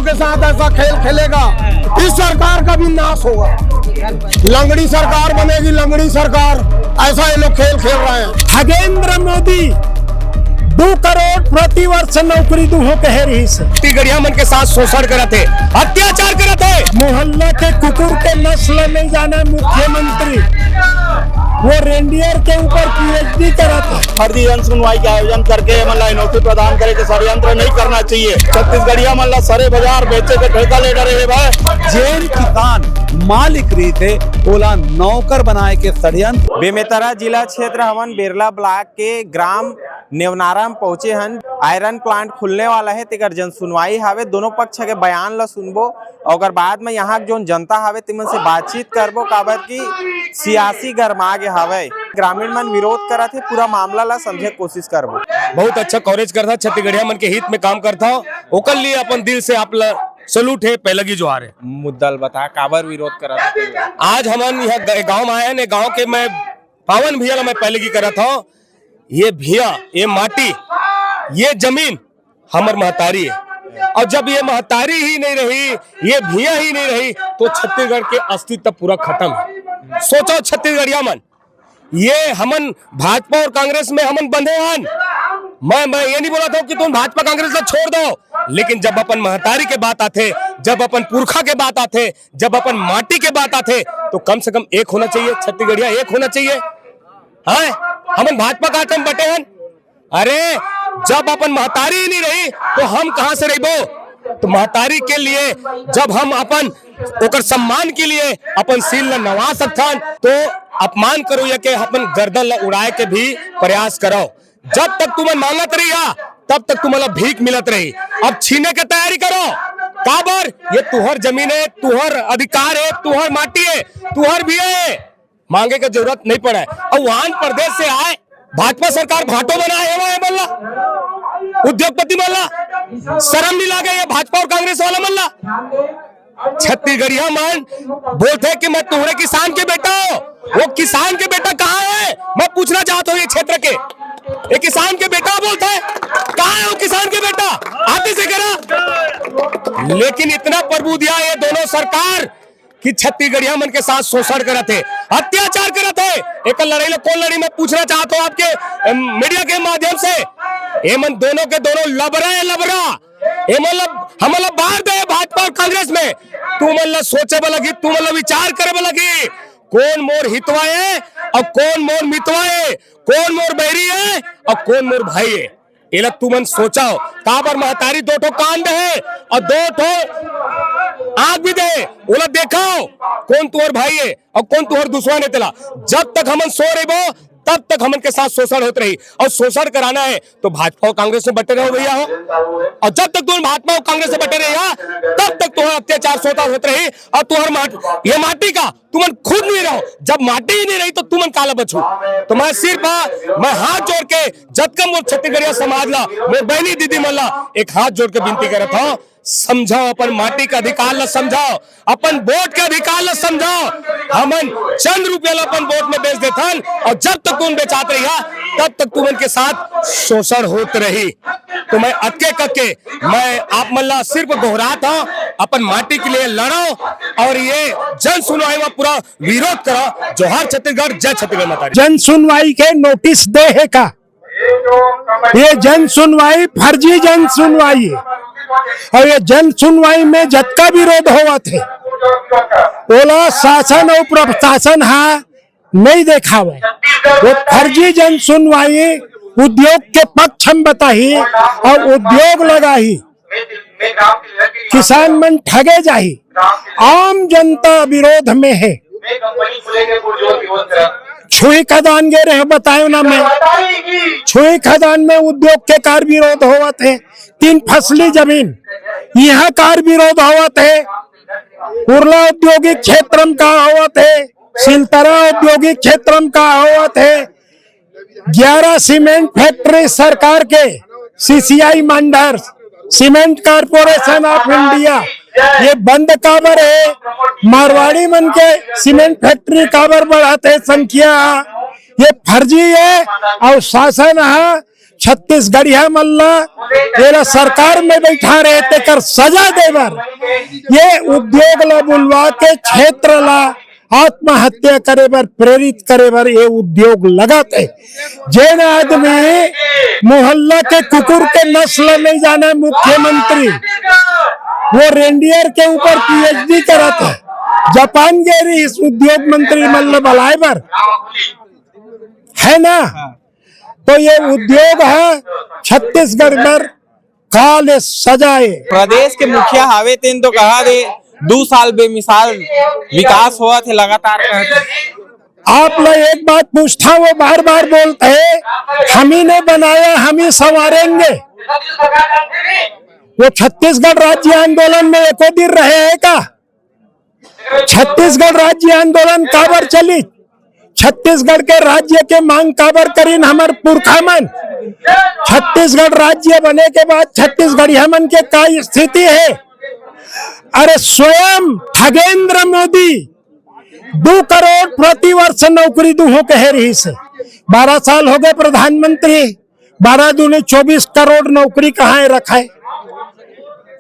के साथ ऐसा खेल खेलेगा, इस सरकार का भी नाश होगा। लंगड़ी सरकार बनेगी, लंगड़ी सरकार। ऐसा ये लोग खेल खेल रहे हैं। खगेंद्र मोदी 2 करोड़ प्रति वर्ष नौकरी दूहो कह रही से गढ़िया मन के साथ शोषण करते, अत्याचार करते। मोहल्ला के कुकुर के नस्ल नहीं जाना मुख्यमंत्री, वो रेंडियर के ऊपर PhD कराते। फर्जी जन सुनवाई का आयोजन करके मतलब नौकरी प्रदान करे के षड्यंत्र नहीं करना चाहिए। छत्तीसगढ़िया मतलब सरे बाजार बेचे के ठेका ले डरे भाई। जेल किसान मालिक रही थे ओला नौकर बनाए के षड्यंत्र। बेमेतरा जिला क्षेत्र हमन बिरला ब्लॉक के ग्राम नेवनारा में पहुंचे हन। आयरन प्लांट खुलने वाला है, तेकर जन सुनवाई हावे। दोनों पक्ष के बयान ला सुनबो और बाद में यहाँ जो जनता हावे तिमन से बातचीत करबो, काबर की सियासी गरमा गे हावे। ग्रामीण मन विरोध करत है, पूरा मामला ला समझे कोशिश करबो। बहुत अच्छा कवरेज करता, छत्तीसगढ़िया मन के हित में काम करता। ओकर लिए अपन दिल से आप सलूट है, पहलगी जोहार है। मुद्दा बता काबर विरोध करत। आज हमन यहाँ गाँव में आए, गाँव के मैं पावन भैया ला मैं पहलगी करत हूँ। ये भैया, ये माटी, ये जमीन हमर महतारी है, और जब ये महतारी ही नहीं रही, ये भैया ही नहीं रही, तो छत्तीसगढ़ के अस्तित्व पूरा खत्म है। सोचो छत्तीसगढ़िया मन, ये हमन भाजपा और कांग्रेस में हमन बंधे हन। मैं ये नहीं बोला था कि तुम भाजपा कांग्रेस को छोड़ दो, लेकिन जब अपन महतारी के बात आते, जब अपन पुरखा के बात आते, जब अपन माटी के बात आते, तो कम से कम एक होना चाहिए। छत्तीसगढ़िया एक होना चाहिए। हाँ, हमन भाजपा का आटम बटे हन। अरे जब अपन महतारी ही नहीं रही तो हम कहां से रहिबो। तो महतारी के लिए जब हम अपन ओकर सम्मान के लिए अपन सील ला नवा सकथन, तो अपमान करो या के अपन गर्दन ला उड़ाए के भी प्रयास करो। जब तक तुम्हें मांगत रही तब तक तुम्हें भीख मिलत रही। अब छीने की तैयारी करो। काबर ये तुहर जमीन है, तुहर अधिकार है, तुहर माटी है, तुहर भी है। मांगे की जरूरत नहीं पड़े। और वहां प्रदेश से आए भाजपा सरकार भाटो बनाए है मल्ला, उद्योगपति मल्ला, शर्म नहीं लागे ये भाजपा और कांग्रेस वाला मल्ला। छत्तीसगढ़िया मन बोलते कि मैं तुम्हारे किसान के बेटा हूं। वो किसान के बेटा कहाँ है, मैं पूछना चाहता हूँ। ये क्षेत्र के ये किसान के बेटा बोलता है, कहाँ है वो किसान के बेटा? आते से करा। लेकिन इतना प्रभु दिया ये दोनों सरकार कि छत्तीसगढ़िया मन के साथ शोषण करते, अत्याचार करते। एक लड़ाई लो कौन लड़ी, मैं पूछना चाहता हूँ आपके मीडिया के माध्यम से। ये मन दोनों के दोनों लबरा है, लबरा। ये मतलब हम बाहर दे भाजपा और कांग्रेस में। तू मतलब सोचे लगी, तू मतलब विचार करे लगी, कौन मोर हितवा है और कौन मोर मितवा है, कौन मोर बहरी है और कौन मोर भाई है। ये तू मन सोचाओ। काबर महतारी 2 ठो कान दे है और 2 ठो आग भी दे। ओला देखाओ कौन तुहर भाई है और कौन तुहर दुश्मन है। तेला जब तक हमन सो रहे बो तब तक हमन के साथ शोषण होते रही। और शोषण कराना है तो भाजपा और कांग्रेस से बटे रहो भैया हो। और जब तक तुम भाजपा और कांग्रेस से बटे रहे तब तक तुम्हारा अत्याचार सोता होते रही। और तुम्हार ये माटी का तुमन खुद नहीं रहो। जब माटी ही नहीं रही तो तुमन काला बचू। तो मैं सिर्फ मैं हाथ जोड़ के जतकम मोर छत्तीसगढ़िया समाज ला, मेरे बहनी दीदी मल्ला एक हाथ जोड़ के विनती करत हूं, समझाओ अपन माटी का अधिकार ला, समझाओ अपन वोट का अधिकार ला, समझाओ। हमन चंद रुपया ला अपन वोट में बेच देथन और जब तक तुम बेचात रही तब तक तुमन के साथ शोषण होत रही। तो मैं अटके कके मैं आप मल्ला सिर्फ दोहराता हूं, अपन माटी के लिए लड़ो और ये जन सुनवाई में पूरा विरोध करो। जोहार छत्तीसगढ़, जय छत्तीसगढ़ माता। जन सुनवाई के नोटिस दे है का? ये जन सुनवाई फर्जी जन सुनवाई है। और ये जन सुनवाई में जतका विरोध हुआ थे ओला शासन और प्रशासन नहीं देखा हुआ। वो फर्जी जन सुनवाई उद्योग के पक्ष में बताही और उद्योग लगाही, किसान मन ठगे जाही, आम जनता विरोध में है। छुई खदान गे रहे बतायो ना, मैं छुई खदान में उद्योग के कार विरोध हुआ थे। 3 फसली जमीन यहाँ कार विरोध हुआ थे। उर्ला औद्योगिक क्षेत्र का हुआ थे, सिलतरा औद्योगिक क्षेत्र का हुआ थे। 11 सीमेंट फैक्ट्री सरकार के CCI Mandhar cement corporation of India ये बंद काबर है। मारवाड़ी मन के सीमेंट फैक्ट्री काबर बढ़ाते संख्या, ये फर्जी है। और शासन छत्तीसगढ़िया मल्ला तेरा सरकार में बैठा रहे ते कर सजा देवर ये उद्योग ला बुलवा के क्षेत्र ला आत्महत्या करे बर प्रेरित करे बर ये उद्योग लगाते। जैन आदमी मोहल्ला के कुकुर के नस्ल नहीं जाना मुख्यमंत्री, वो रेंडियर के ऊपर पीएचडी करता है, जापान गए इस उद्योग मंत्री मल्ल बलायबर है ना। तो ये उद्योग है छत्तीसगढ़ में काले सजाए। प्रदेश के मुखिया हावे तेन तो कहा दे 2 साल बेमिसाल विकास हुआ थे लगातार कहते। आप लोग एक बात पूछता वो बार बार बोलते हैं हम ही ने बनाया हम ही संवारेंगे। वो छत्तीसगढ़ राज्य आंदोलन में एको दिन रहे हैं का? छत्तीसगढ़ राज्य आंदोलन काबर चली? छत्तीसगढ़ के राज्य के मांग काबर करीन हमार पुरखा मन? छत्तीसगढ़ राज्य बने के बाद छत्तीसगढ़िया मन के का स्थिति है? अरे स्वयं खगेंद्र मोदी 2 करोड़ प्रति वर्ष नौकरी दूहो कह रही से 12 साल हो गए प्रधानमंत्री, 12 दूनी 24 करोड़ नौकरी कहाँ रखा है?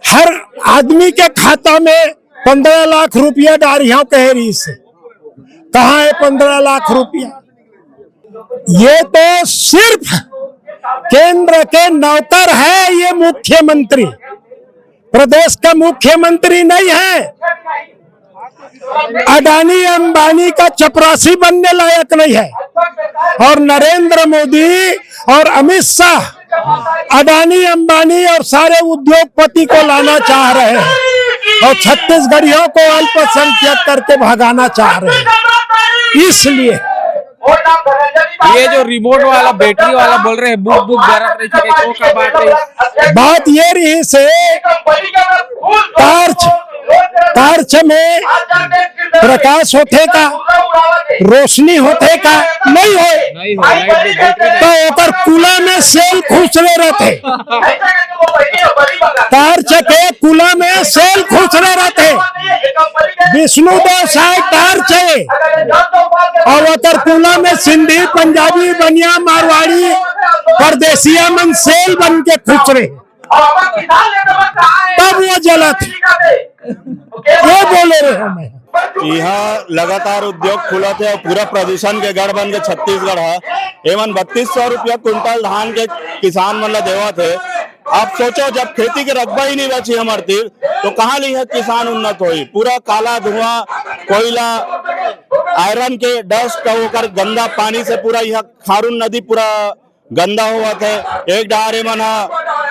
हर आदमी के खाता में 15 लाख रुपया डारिया कह रही से, कहाँ है 15 लाख रुपया? ये तो सिर्फ केंद्र के नौकर है, ये मुख्यमंत्री प्रदेश का मुख्यमंत्री नहीं है। अडानी अंबानी का चपरासी बनने लायक नहीं है। और नरेंद्र मोदी और अमित शाह अडानी अंबानी और सारे उद्योगपति को लाना चाह रहे हैं और छत्तीसगढ़ियों को अल्पसंख्यक करके भगाना चाह रहे हैं। इसलिए ये जो रिमोट वाला बैटरी वाला बोल रहे हैं बुक गरत रही थी, बात ये रही से टार्च में प्रकाश होते का, रोशनी होते का नहीं हो तो ओकर कुला में सेल खुसरे रहते, टार्च के कुला में सेल खुसरे रहते। विष्णुदेव साय टार्च है और ओकर कुला में सिंधी पंजाबी बनिया मारवाड़ी परदेसिया मन सेल बन के खुसरे, तब वो जलत वो बोले रहे हमें। यहाँ लगातार उद्योग खुला थे और पूरा प्रदूषण के गढ़ बन के छत्तीसगढ़ है। एवं 3200 रुपया क्विंटल धान के किसान मन देवा थे। आप सोचो जब खेती के रकबा ही नहीं बची हमारे तीर तो कहाँ ली है किसान उन्नत होई? पूरा काला धुआं, कोयला, आयरन के डस्ट होकर गंदा पानी से पूरा यह खारून नदी पूरा गंदा हुआ थे। एक डहारे मन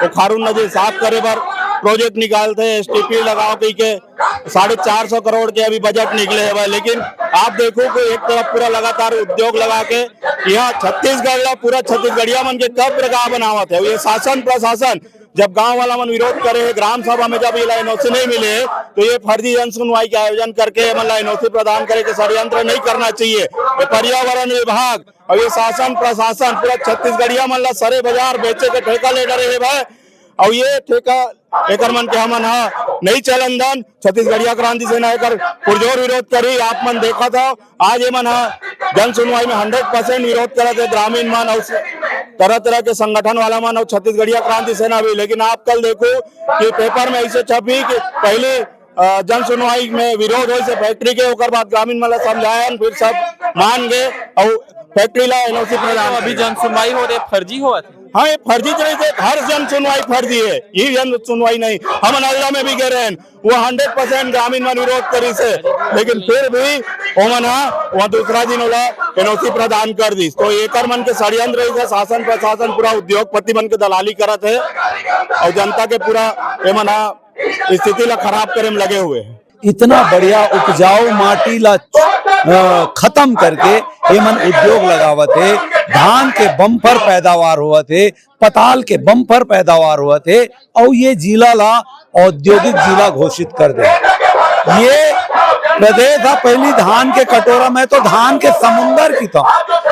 वो खारून नदी साफ करे पर प्रोजेक्ट निकालते हैं, STP लगाओ कही के 450 करोड़ के अभी बजट निकले है। लेकिन आप देखो कि एक तरफ पूरा लगातार उद्योग लगा के यहाँ छत्तीसगढ़ पूरा छत्तीसगढ़िया मन के कब प्रकार बनावत है। ये शासन प्रशासन जब गांव वाला मन विरोध करे, ग्राम सभा में जब ये एनओसी नहीं मिले तो ये फर्जी जन सुनवाई के आयोजन करके एनओसी प्रदान करे के षड्यंत्र नहीं करना चाहिए। ये पर्यावरण विभाग और ये शासन प्रशासन पूरा छत्तीसगढ़िया मन ला सरे बाजार बेचे के ठेका ले डरे है भाई। और ये ठेका एक मन के हमन नहीं चलन दन। छत्तीसगढ़िया क्रांति सेना एक पुरजोर विरोध करी। आप मन देखा था आज ये मन जन सुनवाई में 100% विरोध करे थे ग्रामीण मन और तरह तरह के संगठन वाला मन और छत्तीसगढ़िया क्रांति सेना भी। लेकिन आप कल देखो कि पेपर में ऐसे छपी कि पहले जन सुनवाई में विरोध हो से फैक्ट्री के ओकर बाद ग्रामीण मन समझायन, फिर सब मान गए और फैक्ट्री ला एनओसी प्रदान। अभी जन सुनवाई हो रही फर्जी हुआ था। हाँ ये फर्जी तरह से हर जन सुनवाई फर्जी है, ये जन सुनवाई नहीं। हम अल्लाह में भी कह रहे हैं वो 100% ग्रामीण मन विरोध करी से, लेकिन फिर भी वहाँ दूसरा दिन वाला एनओसी प्रदान कर दी। तो एक मन के षड्यंत्र रही है। शासन प्रशासन पूरा उद्योगपति मन के दलाली करत है और जनता के पूरा स्थिति ला खराब करे में लगे हुए हैं। इतना बढ़िया उपजाऊ माटी ला खत्म करके ये मन उद्योग लगावत है। धान के बम्पर पैदावार हुआ थे, पताल के बम्पर पैदावार हुआ थे और ये जिला ला औद्योगिक जिला घोषित कर दे। ये प्रदेश था पहली धान के कटोरा में तो धान के समुंदर की था,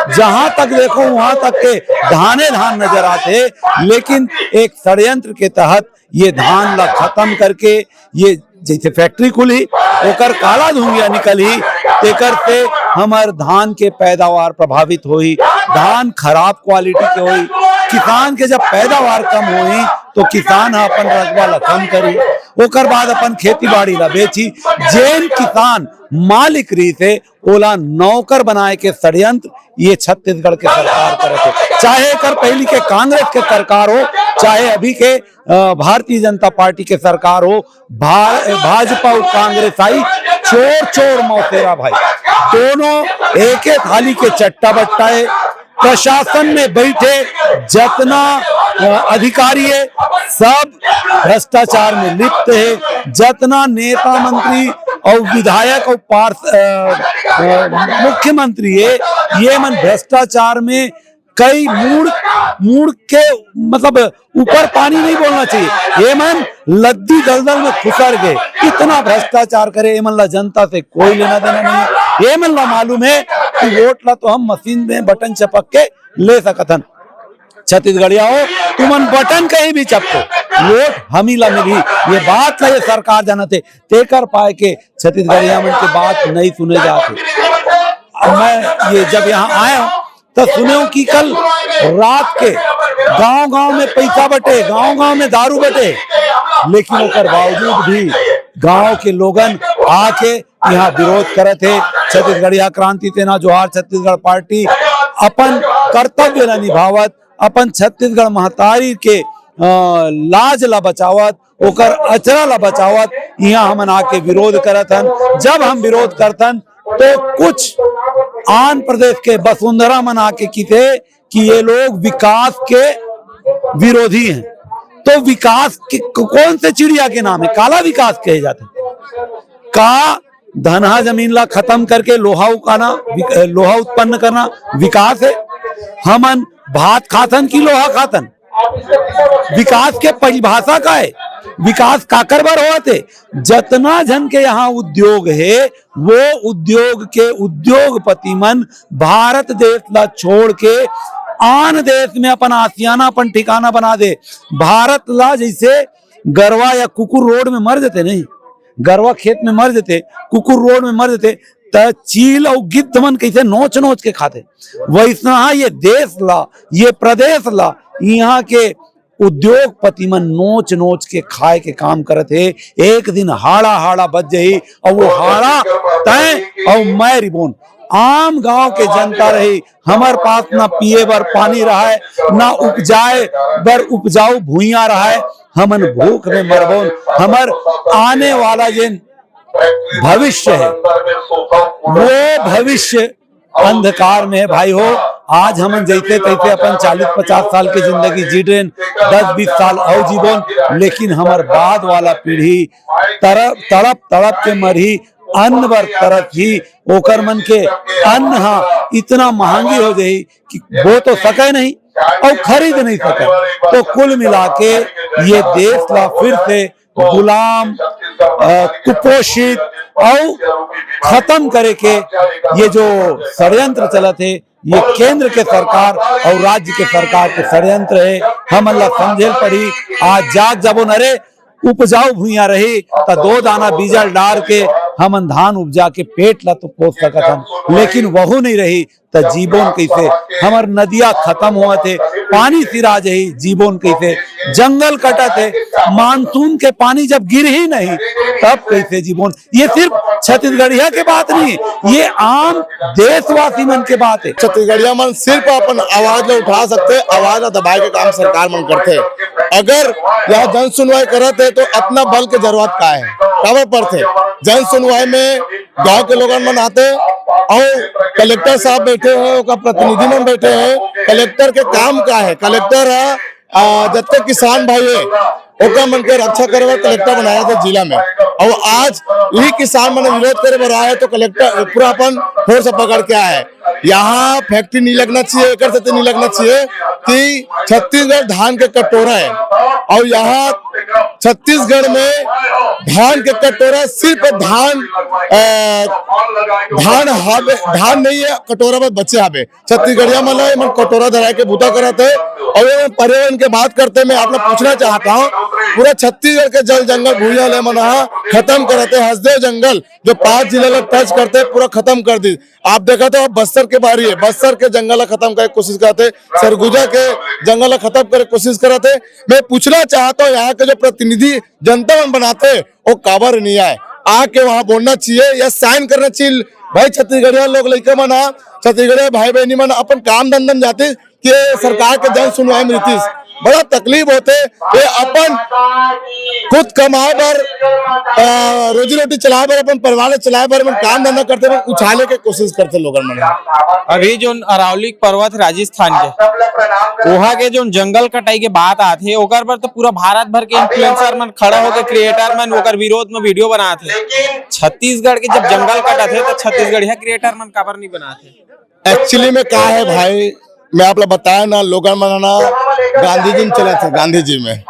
जहां तक देखो वहां तक के धाने धान नजर आते। लेकिन एक षड्यंत्र के तहत ये धान ला खत्म करके ये जैसे फैक्ट्री खुली ओकर काला धुंगिया निकली, तेकर से हमार धान के पैदावार प्रभावित हुई, धान खराब क्वालिटी के हुई, किसान के जब पैदावार कम होई तो किसान अपन रकबा ला कम करी, ओकर बाद अपन खेती बाड़ी ला बेची। जेन किसान मालिक रही थे ओला नौकर बनाए के षड्यंत्र ये छत्तीसगढ़ के सरकार करे थे, चाहे कर पहली के कांग्रेस के सरकार हो, चाहे अभी के भारतीय जनता पार्टी के सरकार हो। भाजपा और कांग्रेस आई चोर चोर मौसेरा भाई, दोनों एक एक थाली के चट्टा बट्टा है। प्रशासन में बैठे जितना अधिकारी है सब भ्रष्टाचार में लिप्त है। जितना नेता मंत्री और विधायक और मुख्यमंत्री है ये मन भ्रष्टाचार में कई मूड के मतलब ऊपर पानी नहीं बोलना चाहिए, ये मन लद्दी दलदल में खुसर गए। इतना भ्रष्टाचार करे ये मन ला जनता से कोई लेना देना नहीं है। ये मन ला मालूम है कि वोट ला तो हम मशीन में बटन चपक के ले सकतन। छत्तीसगढ़िया हो तुमन बटन कहीं भी चपको, वोट हम ही ला मिली, ये बात ला ये सरकार जानते ते कर पाए के छत्तीसगढ़िया मन के बात नहीं सुने जाते। अब मैं ये जब यहाँ आया तो सुने कि कल रात के गांव-गांव में पैसा बटे, गांव-गांव में दारू बटे, लेकिन ओकर बावजूद भी गांव के लोगन आके यहाँ विरोध करे थे। छत्तीसगढ़िया क्रांति सेना जोहार छत्तीसगढ़ पार्टी अपन कर्तव्य ला निभावत, अपन छत्तीसगढ़ महतारी के लाज ला बचावत, ओकर अचरा ला बचावत यहाँ हमन आके विरोध करतन। जब हम विरोध करतन तो कुछ आंध्र प्रदेश के वसुंधरा मन आके कीते कि ये लोग विकास के विरोधी हैं। तो विकास के कौन से चिड़िया के नाम है? काला विकास कहे जाते का धनहा जमीन ला खत्म करके लोहा उकाना, लोहा उत्पन्न करना विकास है? हमन भात खातन की लोहा खातन? विकास के परिभाषा का है? विकास काकर बर होत है? जितना जन के यहाँ उद्योग है वो उद्योग के उद्योगपति मन भारत देश ला छोड़ के आन देश में अपन आसियाना अपन ठिकाना बना दे। भारत ला जैसे गरवा या कुकुर रोड में मर जाते, नहीं गरवा खेत में मर जाते, कुकुर रोड में मर जाते, त चील और गिद्ध मन कैसे नोच नोच के खाते, वैसा ये देश ला ये प्रदेश ला यहाँ के उद्योगपति मन नोच नोच के खाए के काम करते। एक दिन हाड़ा हाड़ा बच जाई और वो हाड़ा तय और मैं रिबोन आम गांव के जनता रही, हमार पास ना पिए बर पानी रहा है, ना उपजाए बर उपजाऊ भूइया रहा है, हमन भूख में मरबोन। हमार आने वाला जिन भविष्य है वो भविष्य अंधकार में है भाई हो। आज हम जैसे तैसे अपन 40-50 साल की जिंदगी जी रहे, 10-20 साल और जीवन, लेकिन हमार बाद वाला पीढ़ी तड़प तड़प के मरी, अन्न बर तरफ ही ओकर मन के अन्न हाँ इतना महंगी हो जाए कि वो तो सके नहीं और खरीद नहीं सके। तो कुल मिला के ये देश ला फिर से गुलाम कुपोषित और खत्म करे के ये जो षड्यंत्र चलत है ये केंद्र के सरकार और राज्य के सरकार के षड्यंत्र है। हम अल्लाह समझे पड़ी आज जाग जबो नरे उपजाऊ भूइया रही तो 2 दाना बीजल डाल के हम धान उपजा के पेट ला तो पोस सकत हम, लेकिन वहू नहीं रही तो जीवन कैसे? हमार नदियां खत्म हुआ थे, पानी सिरा जाही, जीवन कैसे? जंगल कटा थे, मानसून के पानी जब गिर ही नहीं तब कैसे जीवन? ये सिर्फ छत्तीसगढ़िया के बात नहीं, ये आम देशवासी मन के बात है। छत्तीसगढ़िया मन सिर्फ अपन आवाज ला उठा सकते, आवाज ला दबाए के काम सरकार मन करते। अगर यह जन सुनवाई करते है तो अपना बल के जरूरत का है, खबर पड़ते जन सुनवाई में गांव के लोग मन आते और कलेक्टर साहब बैठे हैं, प्रतिनिधि मन बैठे हैं। कलेक्टर के काम क्या है? कलेक्टर है जब तक किसान भाई है ओका मन के रक्षा करे कलेक्टर बनाया था जिला में, और आज यही किसान मन विरोध करे बर आए तो कलेक्टर पूरा अपन फोर्स पकड़ के आए। यहाँ फैक्ट्री नहीं लगना चाहिए, एक से नहीं लगना चाहिए कि छत्तीसगढ़ धान के कटोरा है और यहाँ छत्तीसगढ़ में धान के कटोरा सिर्फ धान नहीं है, कटोरा में बच्चे आवे छत्तीसगढ़िया मन कटोरा धरा के बूता करते और पर्यावरण के बात करते। मैं आपने पूछना चाहता हूँ पूरा छत्तीसगढ़ के जल जंगल भूजल है मना खत्म करते, हसदेव जंगल जो 5 जिले में टच करते पूरा खत्म कर दी। आप देखा तो अब बस्तर के बारी है, बस्तर के जंगल खत्म करे कोशिश करते, सरगुजा के जंगल खत्म करे कोशिश करते। मैं पूछना चाहता हूँ यहाँ के जो प्रतिनिधि जनता मन बनाते वो काबर नहीं आए, आके वहां बोलना चाहिए या साइन करना चाहिए। भाई छत्तीसगढ़िया लोग लड़का मना, छत्तीसगढ़िया भाई बहनी मन अपन काम धंधन जाते कि सरकार के जन सुनवाई में नीतीश बड़ा तकलीफ होते, ये अपन खुद कमाए बर रोजी रोटी चलाए बर अपन परिवार चलाए बर अपन काम धंधा करते उछाले के कोशिश करते लोगन मन। अभी जो अरावली पर्वत राजस्थान के वहाँ के जो जंगल कटाई के बात आथे ओकर पर तो पूरा भारत भर के इन्फ्लुएंसर मन खड़ा होकर क्रिएटर मन ओकर विरोध में वीडियो बनाते। छत्तीसगढ़ के जब जंगल कटाथे तो छत्तीसगढ़िया क्रिएटर मन काबर नहीं बनाते? एक्चुअली में क्या है भाई, मैं आप लोग बताया ना, लोगन मनाना गांधी जी में चले थे, गांधी जी में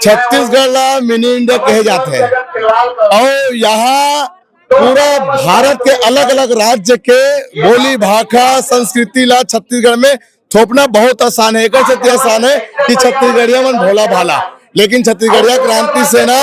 छत्तीसगढ़ ला मिनी इंडिया कहे जाते हैं और यहाँ पूरा भारत के अलग अलग राज्य के बोली भाषा संस्कृति ला छत्तीसगढ़ में थोपना बहुत आसान है। एक आसान है कि छत्तीसगढ़िया मन भोला भाला, लेकिन छत्तीसगढ़िया क्रांति सेना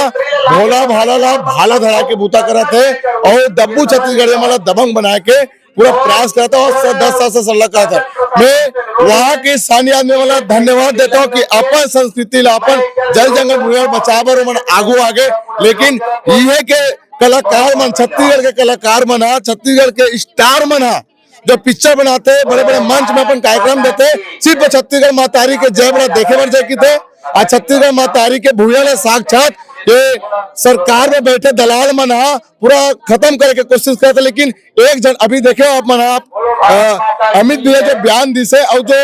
भोला भाला ला भाला धरा के बूता करत है और दब्बू छत्तीसगढ़िया वाला दबंग बना के पूरा प्रयास करता और 10 साल से सल्ला करता। मैं वहाँ के स्थानीय आदमी वाला धन्यवाद देता हूँ कि अपन संस्कृति ला अपन जल जंगल भूमि बचावर मन आगू आगे, लेकिन ये के कलाकार मन छत्तीसगढ़ के कलाकार मन छत्तीसगढ़ के स्टार मन जो पिक्चर बनाते बड़े बड़े मंच में अपन कार्यक्रम देते, सिर्फ छत्तीसगढ़ मातारी के जय बड़ा देखे बर जाए थे और छत्तीसगढ़ मातारी के भूया साक्षात ये सरकार में बैठे दलाल मन पूरा खत्म करे के कोशिश करते। लेकिन एक जन अभी देखे आप मन अमित भैया जो बयान दी से और जो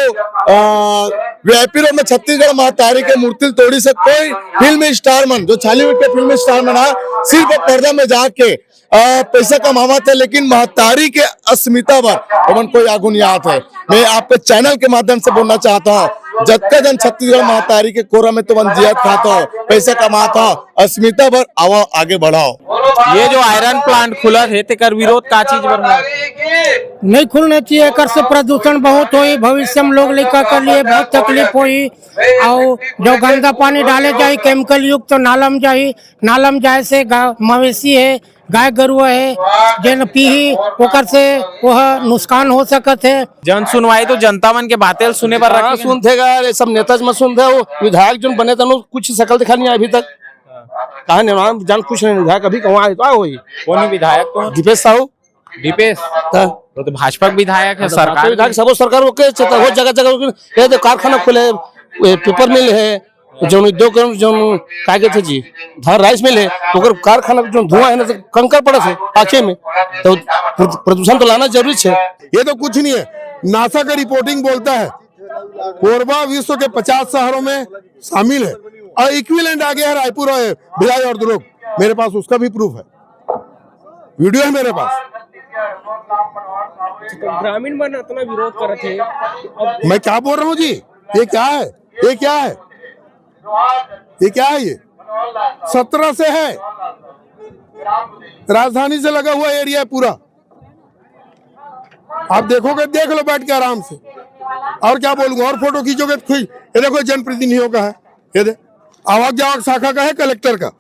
वीआईपी रोड में छत्तीसगढ़ महतारी के मूर्ति तोड़ी से कोई फिल्म स्टार मन जो बॉलीवुड के फिल्म स्टार मन सिर्फ पर्दा में जाके पैसा कमावा थे, लेकिन महतारी के अस्मिता पर उमन कोई आगू नहीं आते। मैं आपके चैनल के माध्यम से बोलना चाहता हूँ, जत्ते जन छत्तीसगढ़ महतारी के कोरा में तो जियत खाता हो, पैसा कमाता हो, अस्मिता पर आओ आगे बढ़ाओ। ये जो आयरन प्लांट खुला है तेकर विरोध का चीज बर नहीं खुलना चाहिए, कर से प्रदूषण बहुत हुई, भविष्य में लोग लेकर के लिए बहुत तकलीफ हुई और जो गंदा पानी डाले जाए केमिकल युक्त तो नालम जाए से मवेशी है गाय गरुआ है जन पीही ओकर से वह नुकसान हो सकत है। जन सुनवाई तो जनता मन के बातें सुने पर रखी सुनतेगा सब नेता में सुनते हो, विधायक जो बने थे कुछ शकल दिखा नहीं अभी तक, कहा निर्माण जान कुछ नहीं, विधायक अभी कहाँ आए तो वही कौन विधायक तो दीपेश साहू, दीपेश तो भाजपा विधायक है, सरकार विधायक सब सरकार हो जगह जगह कारखाना खुले, पेपर मिल है जो उद्योग जो का थे जी धान राइस मिल है तो कारखाना जो धुआं है ना कंकर पड़े थे आंखें में, तो प्रदूषण तो लाना जरूरी है। ये तो कुछ नहीं है, नासा का रिपोर्टिंग बोलता है कोरबा विश्व के 50 शहरों में शामिल है और इक्विवेलेंट आ गया है रायपुर और भिलाई और दुर्ग, मेरे पास उसका भी प्रूफ है, वीडियो है मेरे पास। ग्रामीण मन इतना विरोध कर रहे थे, मैं क्या बोल रहा हूँ जी, ये क्या है, ये क्या है, ये क्या है, ये 17 से है, राजधानी से लगा हुआ एरिया है पूरा, आप देखोगे देख लो बैठ के आराम से, और क्या बोलूंगा, और फोटो खींचोगे तो ये देखो जनप्रतिनिधियों का है, ये दे आवाज जावक शाखा का है, कलेक्टर का,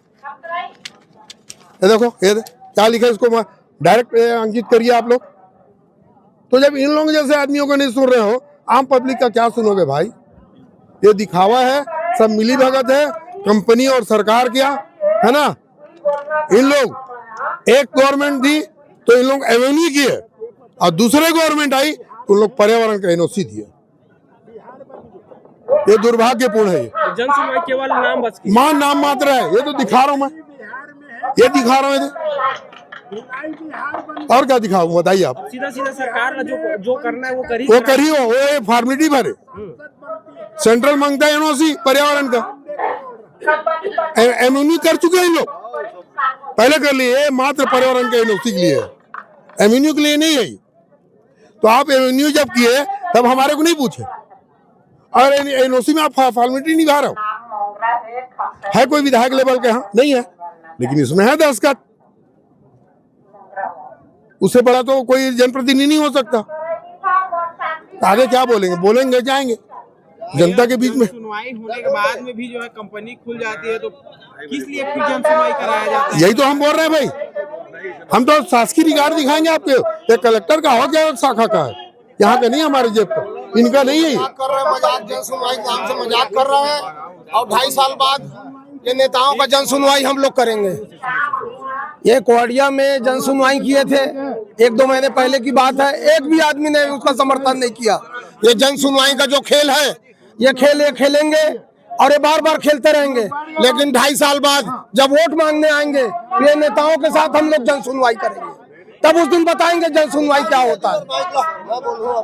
ये देखो ये दे क्या लिखा है, इसको डायरेक्ट अंकित करिए आप लोग। तो जब इन लोगों जैसे आदमियों को नहीं सुन रहे हो, आम पब्लिक का क्या सुनोगे भाई? ये दिखावा है, सब मिली भगत है, कंपनी और सरकार क्या है ना। इन लोग एक गवर्नमेंट दी तो इन लोग एवेन्यू किए और दूसरे गवर्नमेंट आई तो लोग पर्यावरण का एनओसी दिया। ये दुर्भाग्यपूर्ण है। जन सुनवाई केवल नाम बस नाम मात्र है, ये तो दिखा रहा हूं मैं, ये दिखा रहा हूं, और क्या दिखाऊं बताइए आप। सीधा सरकार जो करना है वो करी हो, वो फॉर्मेलिटी भरे। सेंट्रल मांगता है एनओसी पर्यावरण का, एमएनयू कर चुके हैं लोग, पहले कर लिए, मात्र पर्यावरण के एनओसी के लिए, एमएनयू के लिए नहीं है। तो आप एमएनयू जब किए तब हमारे को नहीं पूछे, और एनओसी में आप फॉर्मेलिटी निभा रहे हो। है कोई विधायक लेवल के? यहाँ नहीं है, लेकिन इसमें है दस्तखत, उससे बड़ा तो कोई जनप्रतिनिधि नहीं हो सकता। आगे क्या बोलेंगे, बोलेंगे जाएंगे, जनता के बीच में। सुनवाई होने के बाद में भी जो है कंपनी खुल जाती है, तो किस लिए फिर जन सुनवाई कराया जाता है? यही तो हम बोल रहे हैं भाई, हम तो शासकीय रिकॉर्ड दिखाएंगे आपके, ये कलेक्टर का हो क्या शाखा का है, यहाँ का नहीं, हमारे जेब का, इनका नहीं है। कर रहे हैं मजाक, जन सुनवाई के नाम से मजाक कर रहे हैं। और 2.5 साल बाद ये नेताओं का जन सुनवाई हम लोग करेंगे। ये कोहड़िया में जन सुनवाई किए थे, 1-2 महीने पहले की बात है, एक भी आदमी ने उसका समर्थन नहीं किया। ये जन सुनवाई का जो खेल है, ये खेल ये खेलेंगे और ये बार बार खेलते रहेंगे, लेकिन 2.5 साल बाद जब वोट मांगने आएंगे तो ये नेताओं के साथ हम लोग जन सुनवाई करेंगे, तब उस दिन बताएंगे जन सुनवाई क्या होता है।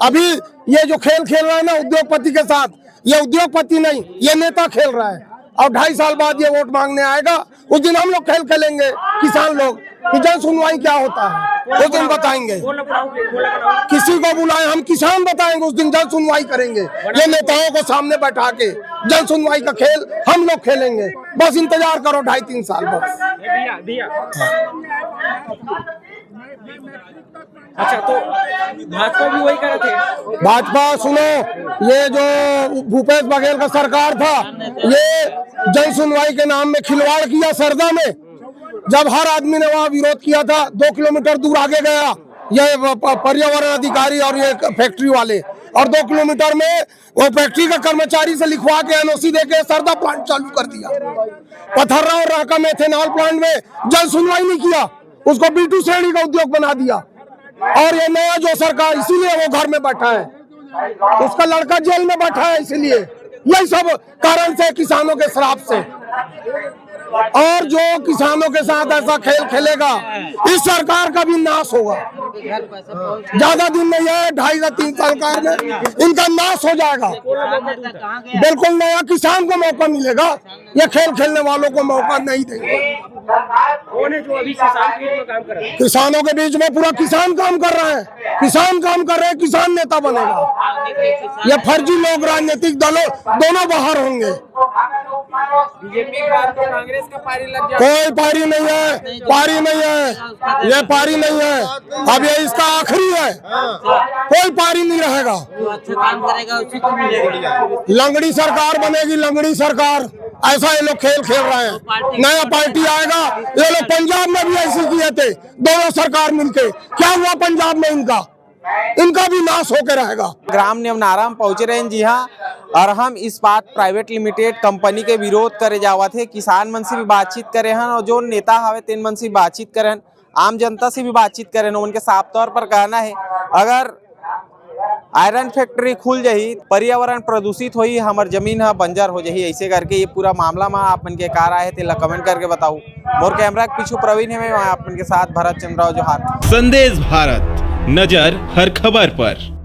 अभी ये जो खेल खेल रहा है ना उद्योगपति के साथ, ये उद्योगपति नहीं, ये नेता खेल रहा है। और 2.5 साल बाद ये वोट मांगने आएगा, उस दिन हम लोग खेल खेलेंगे, किसान लोग, कि जन सुनवाई क्या होता है उस दिन बताएंगे। किसी को बुलाए, हम किसान बताएंगे, उस दिन जन सुनवाई करेंगे। ये नेताओं को सामने बैठा के जन सुनवाई का खेल हम लोग खेलेंगे। बस इंतजार करो 2.5-3 साल बस। अच्छा, तो भाजपा भी वही करे थे? भाजपा सुनो, ये जो भूपेश बघेल का सरकार था, ये जन सुनवाई के नाम में खिलवाड़ किया सरदा में। जब हर आदमी ने वहाँ विरोध किया था, 2 किलोमीटर दूर आगे गया ये पर्यावरण अधिकारी और ये फैक्ट्री वाले, और 2 किलोमीटर में वो फैक्ट्री का कर्मचारी से लिखवा के एनओसी देके सरदा प्लांट चालू कर दिया। पथर्रा और राका में एथेनॉल प्लांट में जन सुनवाई नहीं किया, उसको B2 श्रेणी का उद्योग बना दिया। और ये नया जो सरकार, इसीलिए वो घर में बैठा है, उसका लड़का जेल में बैठा है, इसीलिए यही सब कारण से, किसानों के श्राप से। और जो किसानों के साथ ऐसा खेल खेलेगा, इस सरकार का भी नाश होगा। ज्यादा दिन नहीं है, 2.5-3 साल में इनका नाश हो जाएगा। बिल्कुल नया किसान को मौका मिलेगा, ये खेल खेलने वालों को मौका नहीं देंगे। किसानों के बीच में पूरा किसान काम कर रहा है, किसान काम कर रहे हैं, किसान नेता बनेगा। ये फर्जी लोग राजनीतिक दलों दोनों बाहर होंगे। बीजेपी के बाद तो कांग्रेस का पारी लग जाए। कोई पारी नहीं है, पारी नहीं है, ये पारी नहीं है, अब ये इसका आखिरी है, कोई पारी नहीं रहेगा। अच्छा काम करेगा उसी को मिलेगा। लंगड़ी सरकार बनेगी, लंगड़ी सरकार, ऐसा ये लोग खेल खेल रहे हैं। नया पार्टी आएगा, ये लोग पंजाब में भी ऐसे किए थे, दोनों सरकार मिलके, क्या हुआ पंजाब में इनका भी नाश होकर रहेगा। ग्राम नेवनारा में पहुंचे रहे हैं, जी हाँ, और हम इस बात प्राइवेट लिमिटेड कंपनी के विरोध करे जावत है। किसान मन से भी बातचीत करे हैं, और जो नेता हवे तेन मन से बातचीत करे हैं, आम जनता से भी बातचीत करे हैं। उनके साफ तौर पर कहना है, अगर आयरन फैक्ट्री खुल जाही, पर्यावरण प्रदूषित होई, हमार जमीन है बंजर हो जाही, ऐसे करके ये पूरा मामला में आप मन के कार आए थे, कमेंट करके बताओ। मोर कैमरा के पीछू प्रवीण है, मैं आप मन के साथ भरत चंद्र जोहार। संदेश भारत, नजर हर खबर पर।